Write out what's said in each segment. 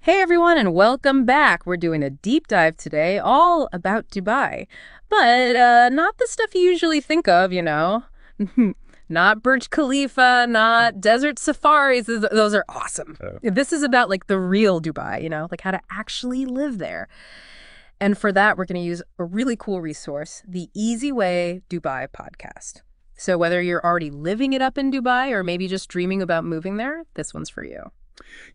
Hey everyone, and welcome back. We're doing a deep dive today, all about Dubai. But not the stuff you usually think of, you know. Not Burj Khalifa, not desert safaris. Those are awesome. Oh. This is about like the real Dubai, like how to actually live there. And for that, we're going to use a really cool resource, the Easy Way Dubai podcast. So whether you're already living it up in Dubai or maybe just dreaming about moving there, this one's for you.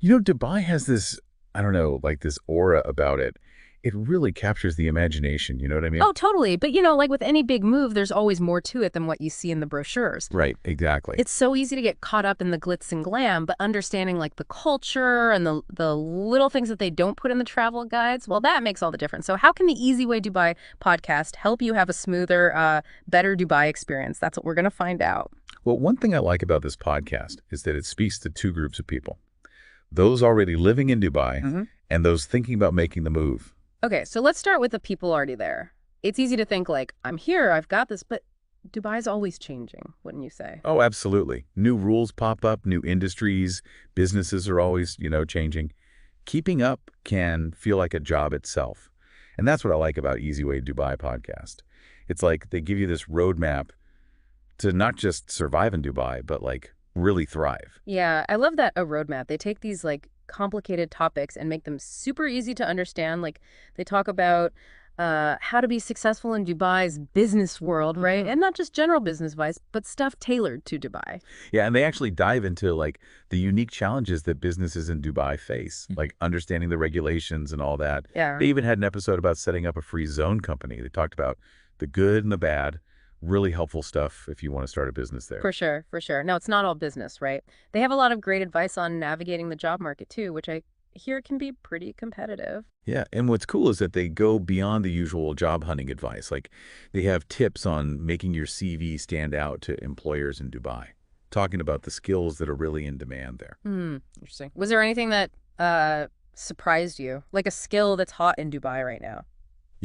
Dubai has this, I don't know, like this aura about it. It really captures the imagination, you know what I mean? Oh, totally. But like with any big move, there's always more to it than what you see in the brochures. Right, exactly. It's so easy to get caught up in the glitz and glam, but understanding like the culture and the little things that they don't put in the travel guides, well, that makes all the difference. So how can the Easy Way Dubai podcast help you have a smoother, better Dubai experience? That's what we're going to find out. Well, one thing I like about this podcast is that it speaks to two groups of people. Those already living in Dubai and those thinking about making the move. Okay, so let's start with the people already there. It's easy to think like, I'm here, I've got this, but Dubai's always changing, wouldn't you say? Oh, absolutely. New rules pop up, new industries, businesses are always, changing. Keeping up can feel like a job itself. And that's what I like about Easy Way Dubai podcast. It's like they give you this roadmap to not just survive in Dubai, but like really thrive. Yeah, I love that a roadmap. They take these like complicated topics and make them super easy to understand. Like they talk about how to be successful in Dubai's business world, right? And not just general business advice, but stuff tailored to Dubai. Yeah, and they actually dive into like the unique challenges that businesses in Dubai face, like understanding the regulations and all that. Yeah. They even had an episode about setting up a free zone company. They talked about the good and the bad. Really helpful stuff if you want to start a business there. For sure, for sure. No, it's not all business, right? They have a lot of great advice on navigating the job market too, which I hear can be pretty competitive. Yeah, and what's cool is that they go beyond the usual job hunting advice. Like they have tips on making your CV stand out to employers in Dubai, talking about the skills that are really in demand there. Interesting. Was there anything that surprised you? Like a skill that's hot in Dubai right now?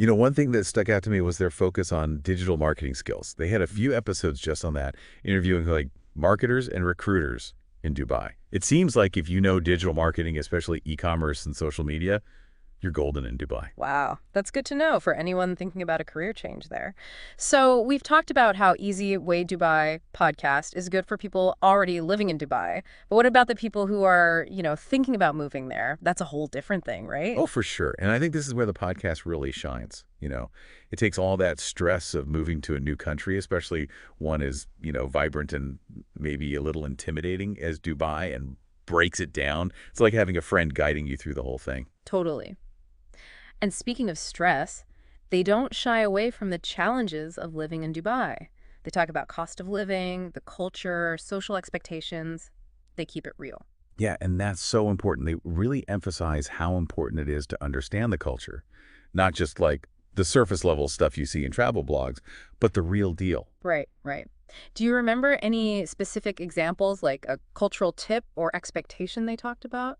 One thing that stuck out to me was their focus on digital marketing skills. They had a few episodes just on that, interviewing like marketers and recruiters in Dubai. It seems like if you know digital marketing, especially e-commerce and social media, you're golden in Dubai. Wow, that's good to know for anyone thinking about a career change there. So we've talked about how Easy Way Dubai podcast is good for people already living in Dubai. But what about the people who are, thinking about moving there? That's a whole different thing, right? Oh, for sure. And I think this is where the podcast really shines. It takes all that stress of moving to a new country, especially one as, vibrant and maybe a little intimidating as Dubai, and breaks it down. It's like having a friend guiding you through the whole thing. Totally. And speaking of stress, they don't shy away from the challenges of living in Dubai. They talk about cost of living, the culture, social expectations. They keep it real. Yeah, and that's so important. They really emphasize how important it is to understand the culture, not just like the surface level stuff you see in travel blogs, but the real deal. Right, right. Do you remember any specific examples, like a cultural tip or expectation they talked about?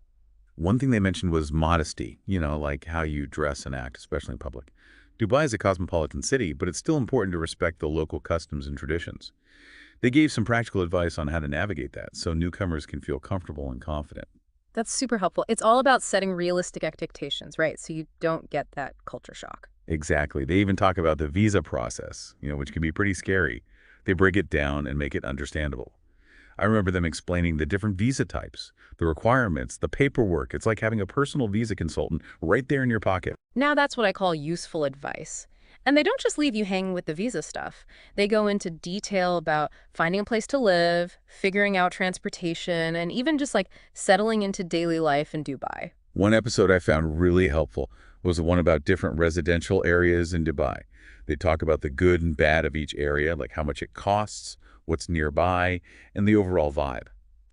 One thing they mentioned was modesty, like how you dress and act, especially in public. Dubai is a cosmopolitan city, but it's still important to respect the local customs and traditions. They gave some practical advice on how to navigate that so newcomers can feel comfortable and confident. That's super helpful. It's all about setting realistic expectations, right? So you don't get that culture shock. Exactly. They even talk about the visa process, which can be pretty scary. They break it down and make it understandable. I remember them explaining the different visa types, the requirements, the paperwork. It's like having a personal visa consultant right there in your pocket. Now that's what I call useful advice. And they don't just leave you hanging with the visa stuff. They go into detail about finding a place to live, figuring out transportation, and even just like settling into daily life in Dubai. One episode I found really helpful was the one about different residential areas in Dubai. They talk about the good and bad of each area, like how much it costs, what's nearby, and the overall vibe.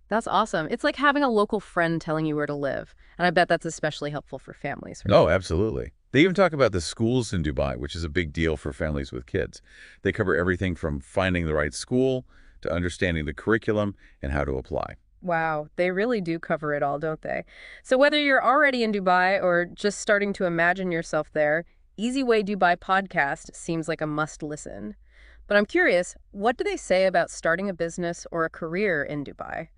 That's awesome. It's like having a local friend telling you where to live. And I bet that's especially helpful for families. Right? Oh, absolutely. They even talk about the schools in Dubai, which is a big deal for families with kids. They cover everything from finding the right school to understanding the curriculum and how to apply. Wow, they really do cover it all, don't they? So whether you're already in Dubai or just starting to imagine yourself there, Easy Way Dubai podcast seems like a must listen. But I'm curious, what do they say about starting a business or a career in Dubai?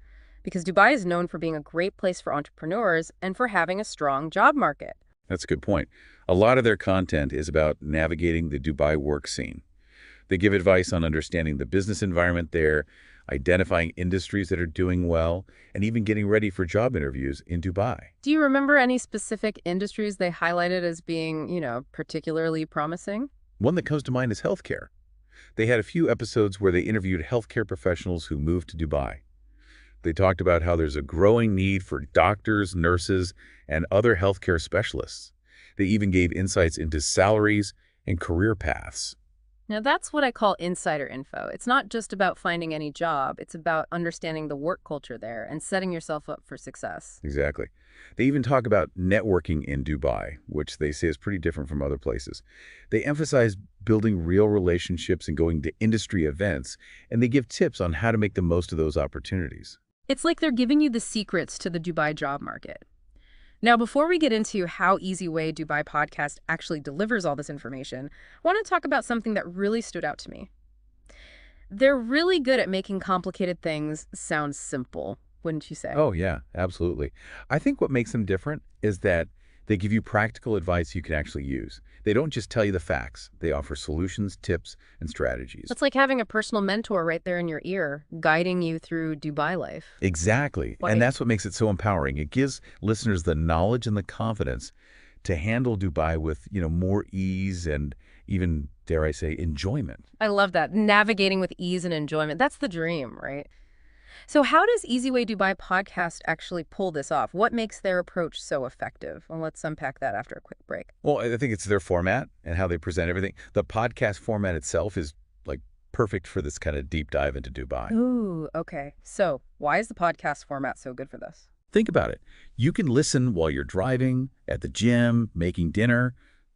because Dubai is known for being a great place for entrepreneurs and for having a strong job market. That's a good point. A lot of their content is about navigating the Dubai work scene. They give advice on understanding the business environment there, identifying industries that are doing well, and even getting ready for job interviews in Dubai. Do you remember any specific industries they highlighted as being, particularly promising? One that comes to mind is healthcare. They had a few episodes where they interviewed healthcare professionals who moved to Dubai. They talked about how there's a growing need for doctors, nurses, and other healthcare specialists. They even gave insights into salaries and career paths. Now, that's what I call insider info. It's not just about finding any job. It's about understanding the work culture there and setting yourself up for success. Exactly. They even talk about networking in Dubai, which they say is pretty different from other places. They emphasize building real relationships and going to industry events, and they give tips on how to make the most of those opportunities. It's like they're giving you the secrets to the Dubai job market. Now, before we get into how Easy Way Dubai podcast actually delivers all this information, I want to talk about something that really stood out to me. They're really good at making complicated things sound simple, wouldn't you say? Oh, yeah, absolutely. I think what makes them different is that they give you practical advice you can actually use. They don't just tell you the facts. They offer solutions, tips, and strategies. It's like having a personal mentor right there in your ear, guiding you through Dubai life. Exactly. Right. And that's what makes it so empowering. It gives listeners the knowledge and the confidence to handle Dubai with, more ease and even, dare I say, enjoyment. I love that. Navigating with ease and enjoyment. That's the dream, right? So how does Easy Way Dubai podcast actually pull this off? What makes their approach so effective? Well, let's unpack that after a quick break. Well, I think it's their format and how they present everything. The podcast format itself is like perfect for this kind of deep dive into Dubai. Ooh, okay. So why is the podcast format so good for this? Think about it. You can listen while you're driving, at the gym, making dinner.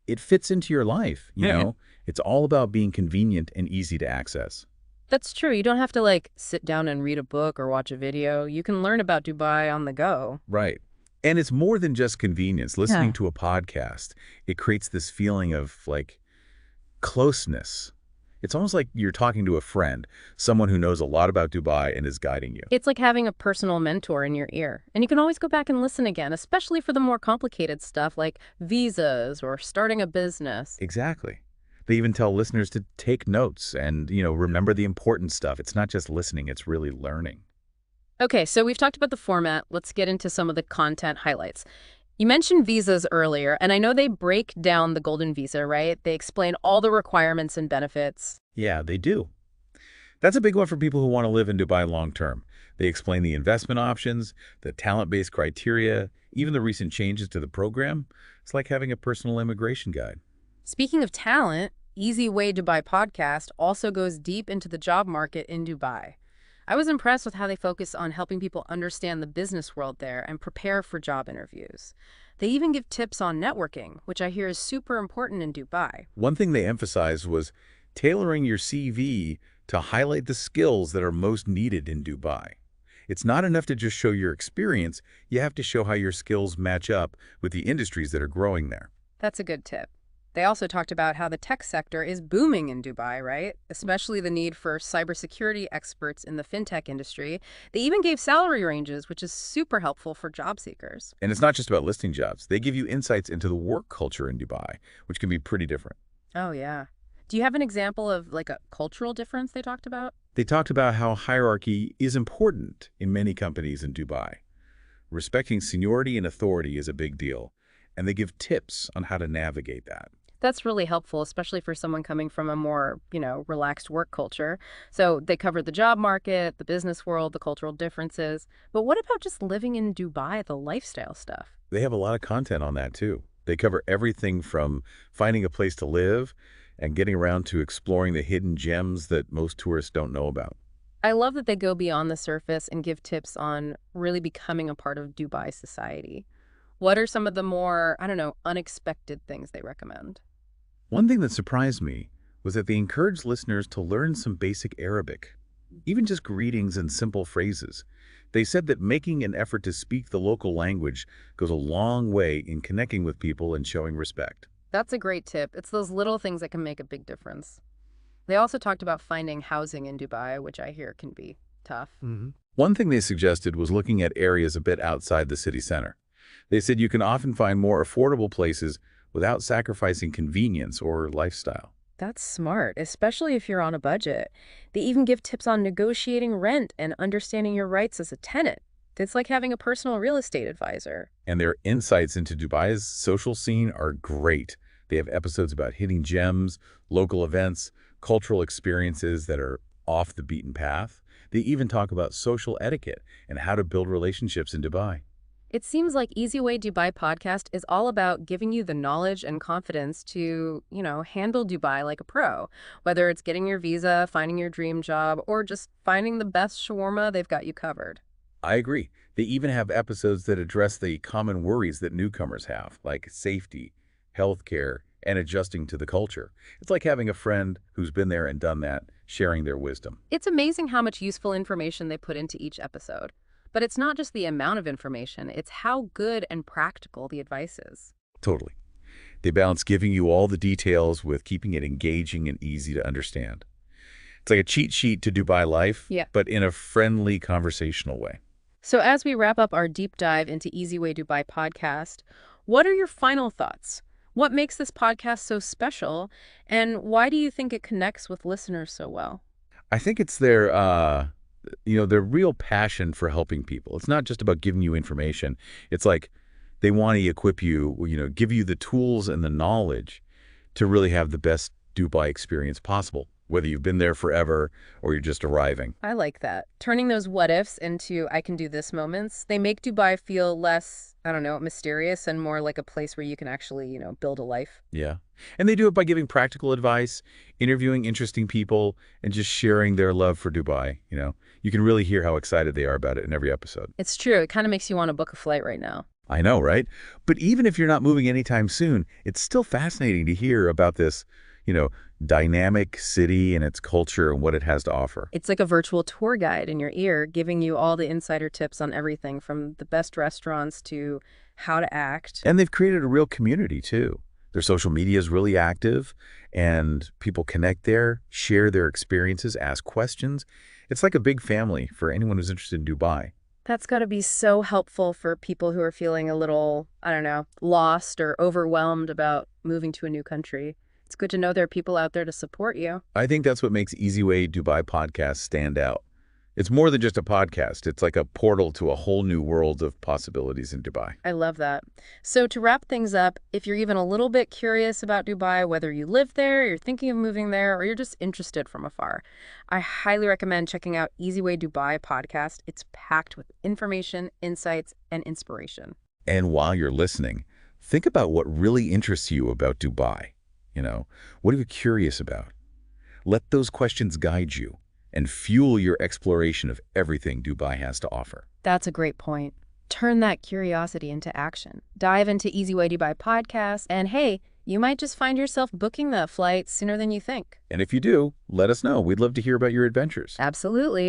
It fits into your life, you know? It's all about being convenient and easy to access. That's true. You don't have to sit down and read a book or watch a video. You can learn about Dubai on the go. Right. And it's more than just convenience. Listening Yeah. to a podcast, it creates this feeling of closeness. It's almost like you're talking to a friend, someone who knows a lot about Dubai and is guiding you. It's like having a personal mentor in your ear. And you can always go back and listen again, especially for the more complicated stuff like visas or starting a business. Exactly. They even tell listeners to take notes and, remember the important stuff. It's not just listening, it's really learning. Okay, so we've talked about the format. Let's get into some of the content highlights. You mentioned visas earlier, and I know they break down the golden visa, right? They explain all the requirements and benefits. Yeah, they do. That's a big one for people who want to live in Dubai long term. They explain the investment options, the talent-based criteria, even the recent changes to the program. It's like having a personal immigration guide. Speaking of talent, Easy Way Dubai podcast also goes deep into the job market in Dubai. I was impressed with how they focus on helping people understand the business world there and prepare for job interviews. They even give tips on networking, which I hear is super important in Dubai. One thing they emphasized was tailoring your CV to highlight the skills that are most needed in Dubai. It's not enough to just show your experience. You have to show how your skills match up with the industries that are growing there. That's a good tip. They also talked about how the tech sector is booming in Dubai, right? Especially the need for cybersecurity experts in the fintech industry. They even gave salary ranges, which is super helpful for job seekers. And it's not just about listing jobs. They give you insights into the work culture in Dubai, which can be pretty different. Oh, yeah. Do you have an example of a cultural difference they talked about? They talked about how hierarchy is important in many companies in Dubai. Respecting seniority and authority is a big deal, and they give tips on how to navigate that. That's really helpful, especially for someone coming from a more, relaxed work culture. So they covered the job market, the business world, the cultural differences. But what about just living in Dubai, the lifestyle stuff? They have a lot of content on that, too. They cover everything from finding a place to live and getting around to exploring the hidden gems that most tourists don't know about. I love that they go beyond the surface and give tips on really becoming a part of Dubai society. What are some of the more, unexpected things they recommend? One thing that surprised me was that they encouraged listeners to learn some basic Arabic, even just greetings and simple phrases. They said that making an effort to speak the local language goes a long way in connecting with people and showing respect. That's a great tip. It's those little things that can make a big difference. They also talked about finding housing in Dubai, which I hear can be tough. One thing they suggested was looking at areas a bit outside the city center. They said you can often find more affordable places without sacrificing convenience or lifestyle. That's smart, especially if you're on a budget. They even give tips on negotiating rent and understanding your rights as a tenant. It's like having a personal real estate advisor. And their insights into Dubai's social scene are great. They have episodes about hidden gems, local events, cultural experiences that are off the beaten path. They even talk about social etiquette and how to build relationships in Dubai. It seems like Easy Way Dubai podcast is all about giving you the knowledge and confidence to, handle Dubai like a pro. Whether it's getting your visa, finding your dream job, or just finding the best shawarma, they've got you covered. I agree. They even have episodes that address the common worries that newcomers have, like safety, healthcare, and adjusting to the culture. It's like having a friend who's been there and done that, sharing their wisdom. It's amazing how much useful information they put into each episode. But it's not just the amount of information, it's how good and practical the advice is. Totally. They balance giving you all the details with keeping it engaging and easy to understand. It's like a cheat sheet to Dubai life, Yeah. but in a friendly, conversational way. So as we wrap up our deep dive into Easy Way Dubai podcast, what are your final thoughts? What makes this podcast so special, and why do you think it connects with listeners so well? I think it's their real passion for helping people. It's not just about giving you information. It's like they want to equip you, give you the tools and the knowledge to really have the best Dubai experience possible, whether you've been there forever or you're just arriving. I like that. Turning those what ifs into I can do this moments, they make Dubai feel less, mysterious and more like a place where you can actually, build a life. Yeah. And they do it by giving practical advice, interviewing interesting people, and just sharing their love for Dubai. You can really hear how excited they are about it in every episode. It's true. It kind of makes you want to book a flight right now. I know, right? But even if you're not moving anytime soon, it's still fascinating to hear about this, dynamic city and its culture and what it has to offer. It's like a virtual tour guide in your ear, giving you all the insider tips on everything from the best restaurants to how to act. And they've created a real community, too. Their social media is really active, and people connect there, share their experiences, ask questions. It's like a big family for anyone who's interested in Dubai. That's got to be so helpful for people who are feeling a little, lost or overwhelmed about moving to a new country. It's good to know there are people out there to support you. I think that's what makes Easy Way Dubai podcast stand out. It's more than just a podcast. It's like a portal to a whole new world of possibilities in Dubai. I love that. So to wrap things up, if you're even a little bit curious about Dubai, whether you live there, you're thinking of moving there, or you're just interested from afar, I highly recommend checking out Easy Way Dubai podcast. It's packed with information, insights, and inspiration. And while you're listening, think about what really interests you about Dubai. What are you curious about? Let those questions guide you and fuel your exploration of everything Dubai has to offer. That's a great point. Turn that curiosity into action. Dive into Easy Way Dubai podcast, and hey, you might just find yourself booking that flight sooner than you think. And if you do, let us know. We'd love to hear about your adventures. Absolutely.